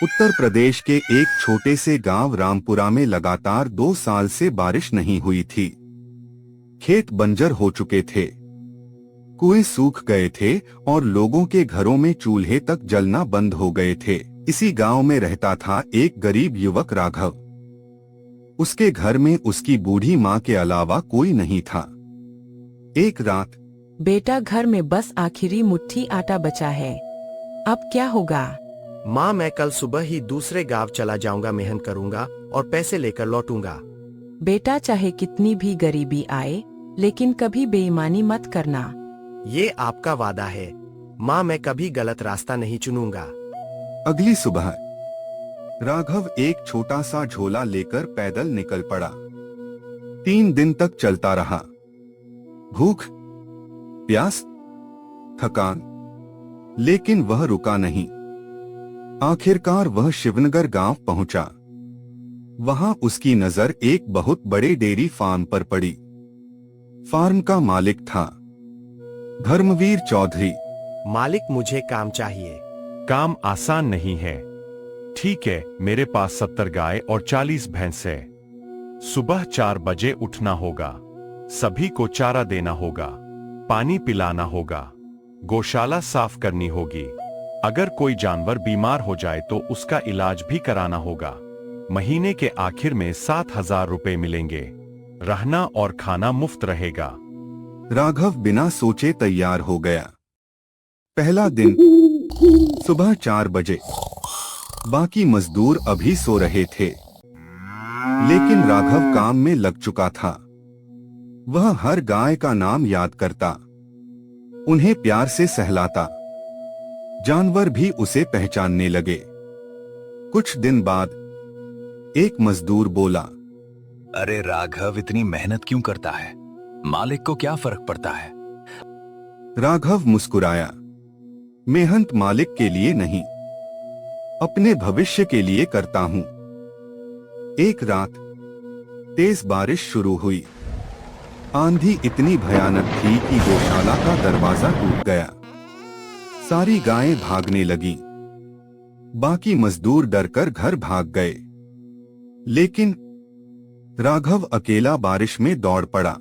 उत्तर प्रदेश के एक छोटे से गांव रामपुरा में लगातार 2 साल से बारिश नहीं हुई थी। खेत बंजर हो चुके थे, कुएं सूख गए थे और लोगों के घरों में चूल्हे तक जलना बंद हो गए थे। इसी गांव में रहता था एक गरीब युवक राघव। उसके घर में उसकी बूढ़ी माँ के अलावा कोई नहीं था। एक रात, बेटा, घर में बस आखिरी मुट्ठी आटा बचा है, अब क्या होगा? माँ, मैं कल सुबह ही दूसरे गांव चला जाऊंगा, मेहनत करूंगा और पैसे लेकर लौटूंगा। बेटा, चाहे कितनी भी गरीबी आए, लेकिन कभी बेईमानी मत करना। ये आपका वादा है माँ, मैं कभी गलत रास्ता नहीं चुनूंगा। अगली सुबह राघव एक छोटा सा झोला लेकर पैदल निकल पड़ा। 3 दिन तक चलता रहा। भूख, प्यास, थकान, लेकिन वह रुका नहीं। आखिरकार वह शिवनगर गांव पहुंचा। वहां उसकी नजर एक बहुत बड़े डेयरी फार्म पर पड़ी। फार्म का मालिक था धर्मवीर चौधरी। मालिक, मुझे काम चाहिए। काम आसान नहीं है। ठीक है, मेरे पास 70 गाय और 40 भैंस है। सुबह 4 बजे उठना होगा, सभी को चारा देना होगा, पानी पिलाना होगा, गौशाला साफ करनी होगी। अगर कोई जानवर बीमार हो जाए तो उसका इलाज भी कराना होगा। महीने के आखिर में 7,000 रुपए मिलेंगे। रहना और खाना मुफ्त रहेगा। राघव बिना सोचे तैयार हो गया। पहला दिन, सुबह 4 बजे। बाकी मजदूर अभी सो रहे थे, लेकिन राघव काम में लग चुका था। वह हर गाय का नाम याद करता, उन्हें प्यार से सहलाता। जानवर भी उसे पहचानने लगे। कुछ दिन बाद एक मजदूर बोला, अरे राघव, इतनी मेहनत क्यों करता है? मालिक को क्या फर्क पड़ता है? राघव मुस्कुराया। मेहनत मालिक के लिए नहीं, अपने भविष्य के लिए करता हूं। एक रात तेज बारिश शुरू हुई। आंधी इतनी भयानक थी कि गौशाला का दरवाजा टूट गया। सारी गायें भागने लगीं। बाकी मजदूर डरकर घर भाग गए, लेकिन राघव अकेला बारिश में दौड़ पड़ा।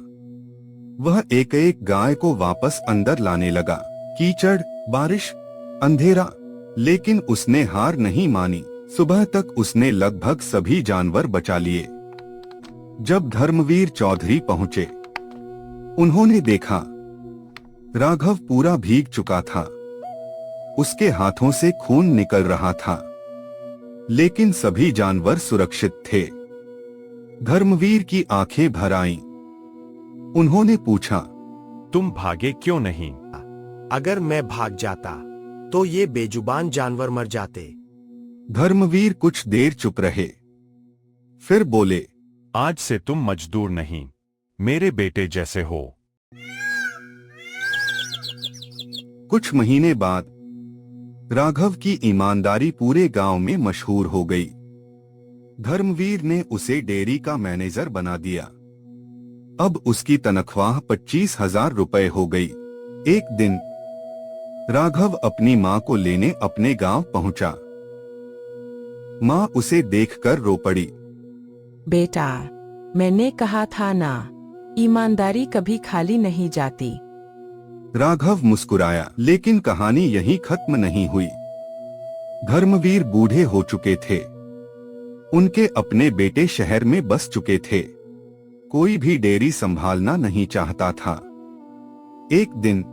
वह एक एक गाय को वापस अंदर लाने लगा। कीचड़, बारिश, अंधेरा, लेकिन उसने हार नहीं मानी। सुबह तक उसने लगभग सभी जानवर बचा लिए। जब धर्मवीर चौधरी पहुंचे, उन्होंने देखा राघव पूरा भीग चुका था। उसके हाथों से खून निकल रहा था, लेकिन सभी जानवर सुरक्षित थे। धर्मवीर की आंखें भर आईं। उन्होंने पूछा, तुम भागे क्यों नहीं? अगर मैं भाग जाता तो ये बेजुबान जानवर मर जाते। धर्मवीर कुछ देर चुप रहे, फिर बोले, आज से तुम मजदूर नहीं, मेरे बेटे जैसे हो। कुछ महीने बाद राघव की ईमानदारी पूरे गांव में मशहूर हो गई। धर्मवीर ने उसे डेयरी का मैनेजर बना दिया। अब उसकी तनख्वाह 25,000 रुपए हो गई। एक दिन राघव अपनी माँ को लेने अपने गांव पहुंचा। माँ उसे देखकर रो पड़ी। बेटा, मैंने कहा था ना, ईमानदारी कभी खाली नहीं जाती। राघव मुस्कुराया, लेकिन कहानी यहीं खत्म नहीं हुई। धर्मवीर बूढ़े हो चुके थे। उनके अपने बेटे शहर में बस चुके थे। कोई भी डेयरी संभालना नहीं चाहता था। एक दिन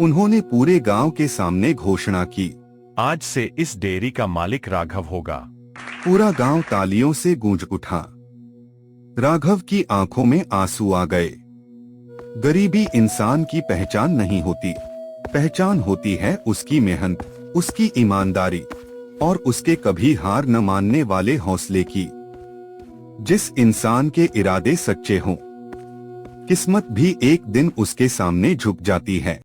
उन्होंने पूरे गांव के सामने घोषणा की, आज से इस डेयरी का मालिक राघव होगा। पूरा गांव तालियों से गूंज उठा। राघव की आंखों में आंसू आ गए। गरीबी इंसान की पहचान नहीं होती। पहचान होती है उसकी मेहनत, उसकी ईमानदारी और उसके कभी हार न मानने वाले हौसले की। जिस इंसान के इरादे सच्चे हों, किस्मत भी एक दिन उसके सामने झुक जाती है।